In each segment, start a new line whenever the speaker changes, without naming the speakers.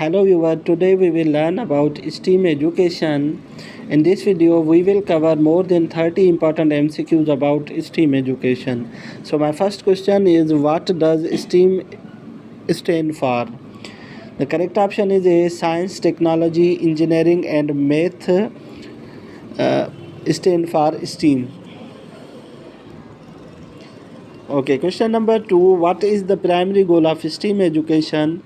Hello viewer, today we will learn about STEAM education. In this video, we will cover more than 30 important MCQs about STEAM education. So my first question is, what does STEAM stand for? The correct option is A. Science, technology, engineering and math stand for STEAM. Okay, question number 2. What is the primary goal of STEAM education?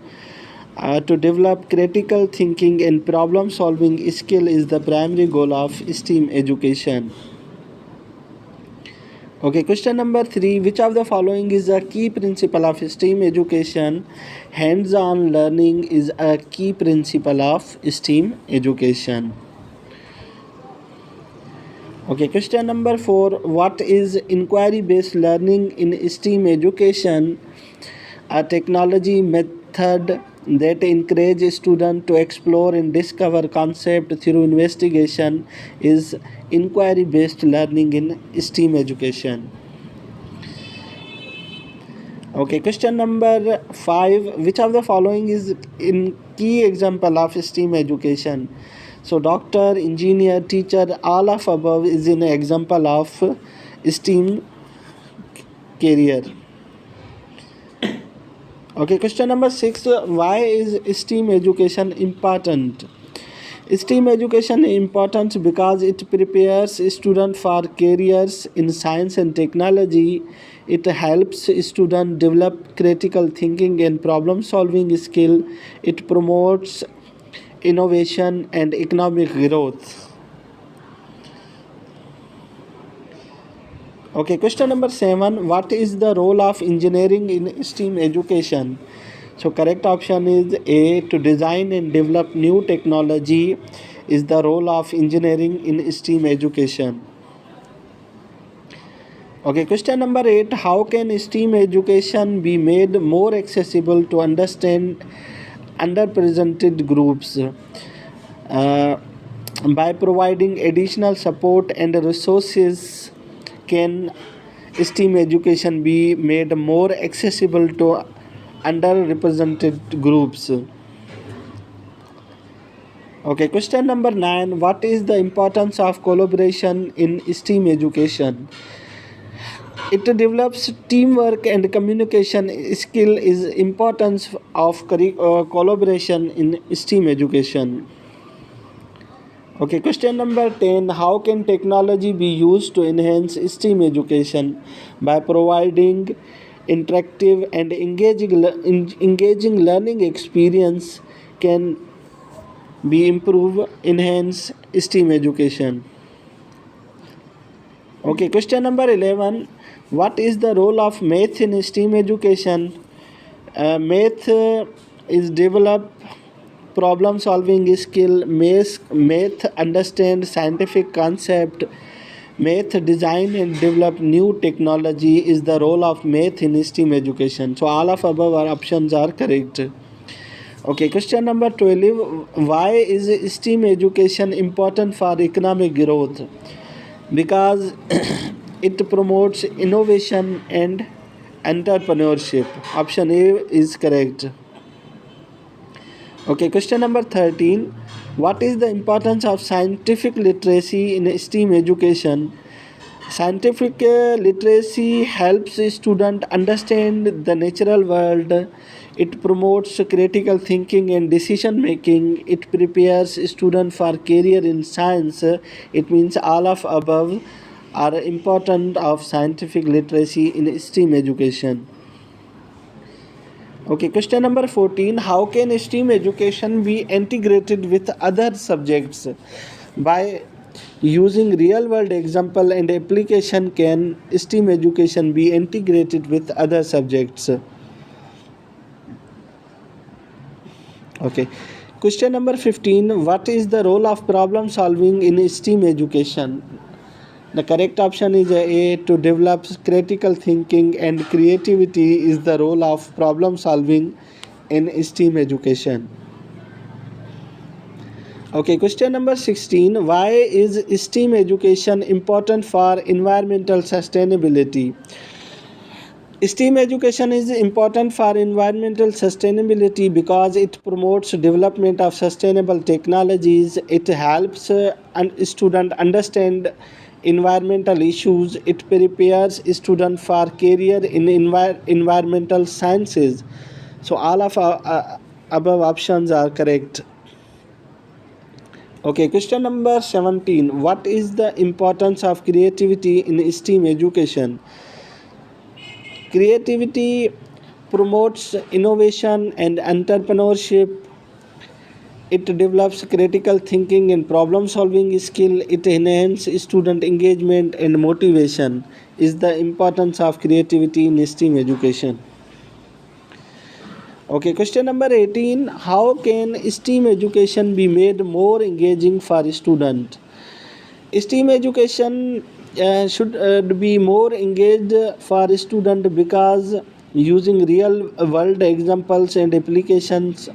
To develop critical thinking and problem solving skill is the primary goal of STEAM education. Okay, question number 3. Which of the following is a key principle of STEAM education? Hands-on learning is a key principle of STEAM education. Okay, question number 4. What is inquiry-based learning in STEAM education? A technology method that encourages students to explore and discover concepts through investigation is inquiry-based learning in STEAM education. Okay, question number 5. Which of the following is in key example of STEAM education? So doctor, engineer, teacher, all of above is an example of STEAM career. Okay, question number 6. Why is STEAM education important? STEAM education is important because it prepares students for careers in science and technology. It helps students develop critical thinking and problem solving skill. It promotes innovation and economic growth. Okay, question number 7. What is the role of engineering in STEAM education? So correct option is A. To design and develop new technology is the role of engineering in STEAM education. Okay, question number 8. How can STEAM education be made more accessible to understand underrepresented groups? By providing additional support and resources, can STEAM education be made more accessible to underrepresented groups? Okay, question number 9. What is the importance of collaboration in STEAM education? It develops teamwork and communication skill is importance of collaboration in STEAM education. Okay, question number 10. How can technology be used to enhance STEAM education? By providing interactive and engaging learning experience can be enhance STEAM education. Okay, question number 11. What is the role of math in STEAM education? Math is develop problem solving skill. Math understand scientific concept. Math design and develop new technology is the role of math in STEAM education. So all of above our options are correct. Okay, question number 12. Why is STEAM education important for economic growth? Because it promotes innovation and entrepreneurship. Option A is correct. Okay, question number 13. What is the importance of scientific literacy in STEAM education? Scientific literacy helps students understand the natural world. It promotes critical thinking and decision making. It prepares students for career in science. It means all of above are important of scientific literacy in STEAM education. Okay, question number 14. How can STEAM education be integrated with other subjects? By using real world example and application, can STEAM education be integrated with other subjects? Okay, question number 15. What is the role of problem solving in STEAM education? The correct option is A. To develop critical thinking and creativity is the role of problem solving in STEAM education. Okay, question number 16. Why is STEAM education important for environmental sustainability? STEAM education is important for environmental sustainability because it promotes development of sustainable technologies. It helps students understand environmental issues. It prepares students for career in environmental sciences. So all of our above options are correct. Okay, question number 17. What is the importance of creativity in STEAM education? Creativity promotes innovation and entrepreneurship. It develops critical thinking and problem solving skill. It enhances student engagement and motivation. Is the importance of creativity in STEAM education? Okay, question number 18. How can STEAM education be made more engaging for student? STEAM education should be more engaged for student because using real world examples and applications,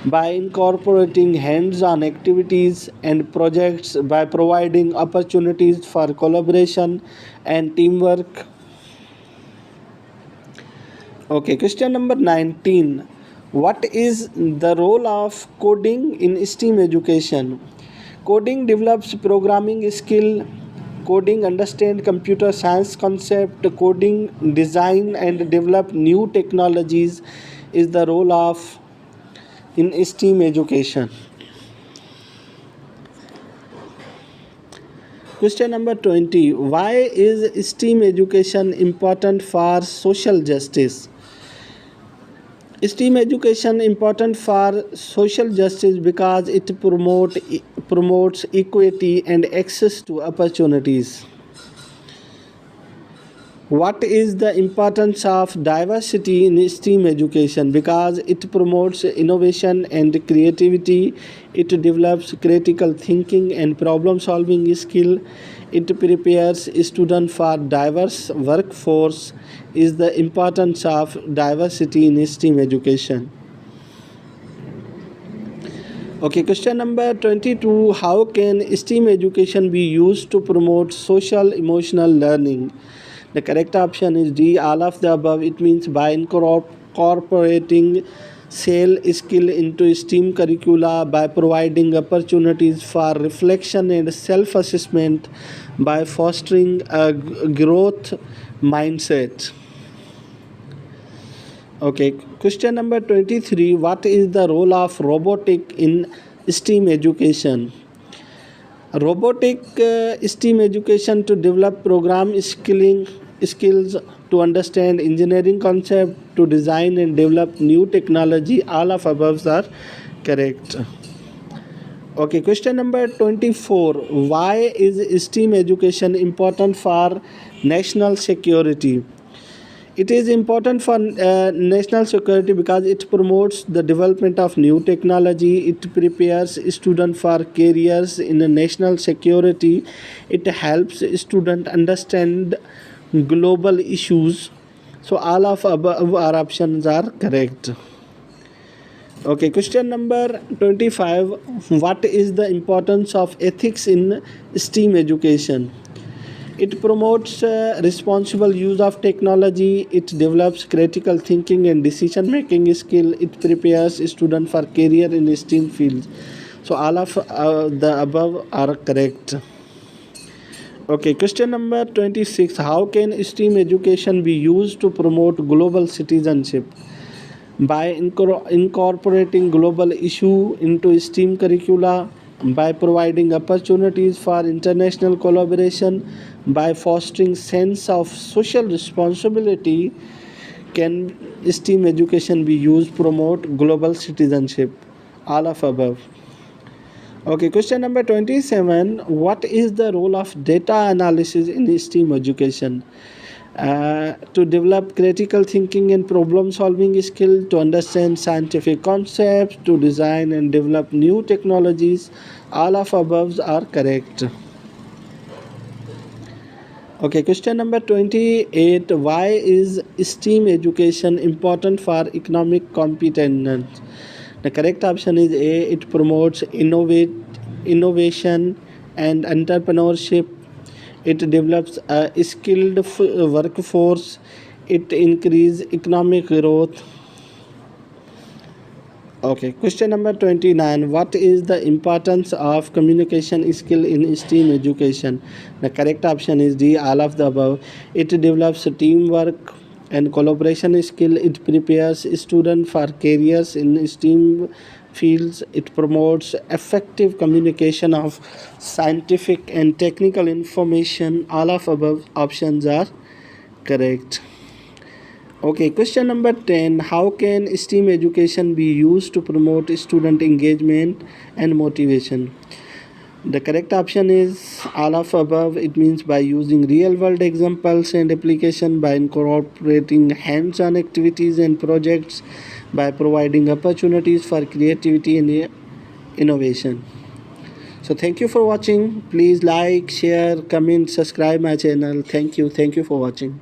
by incorporating hands-on activities and projects, by providing opportunities for collaboration and teamwork. Okay, question number 19. What is the role of coding in STEAM education? Coding develops programming skill. Coding understand computer science concept. Coding design and develop new technologies. Is the role of in STEAM education. Question number 20. Why is STEAM education important for social justice? STEAM education important for social justice because it promotes equity and access to opportunities. What is the importance of diversity in STEAM education? Because it promotes innovation and creativity. It develops critical thinking and problem solving skill. It prepares students for diverse workforce. Is the importance of diversity in STEAM education? Okay, question number 22. How can STEAM education be used to promote social emotional learning? The correct option is D, all of the above. It means by incorporating SEL skill into STEAM curricula, by providing opportunities for reflection and self-assessment, by fostering a growth mindset. Okay, question number 23. What is the role of robotic in STEAM education? Robotic STEAM education to develop program skills, to understand engineering concept, to design and develop new technology. All of above are correct. Okay, question number 24. Why is STEAM education important for national security? It is important for national security because it promotes the development of new technology. It prepares students for careers in national security. It helps students understand global issues. So all of above our options are correct. Okay, question number 25. What is the importance of ethics in STEAM education? It promotes responsible use of technology. It develops critical thinking and decision making skill. It prepares students for career in STEAM fields. So all of the above are correct. Okay, question number 26. How can STEAM education be used to promote global citizenship? By incorporating global issue into STEAM curricula, by providing opportunities for international collaboration, by fostering sense of social responsibility. Can STEAM education be used to promote global citizenship? All of above. Okay, question number 27. What is the role of data analysis in STEAM education? To develop critical thinking and problem solving skill, to understand scientific concepts, to design and develop new technologies. All of above are correct. Okay, question number 28. Why is STEAM education important for economic competence? The correct option is A. It promotes innovation and entrepreneurship. It develops a skilled workforce. it increase economic growth. Okay, question number 29. What is the importance of communication skill in STEAM education? The correct option is D, all of the above. It develops teamwork and collaboration skill. It prepares students for careers in STEAM fields. It promotes effective communication of scientific and technical information. All of above options are correct. Okay, question number 10. How can STEAM education be used to promote student engagement and motivation? The correct option is all of above. It means by using real world examples and application, by incorporating hands on activities and projects, by providing opportunities for creativity and innovation. So, thank you for watching. Please like, share, comment, subscribe my channel. Thank you. Thank you for watching.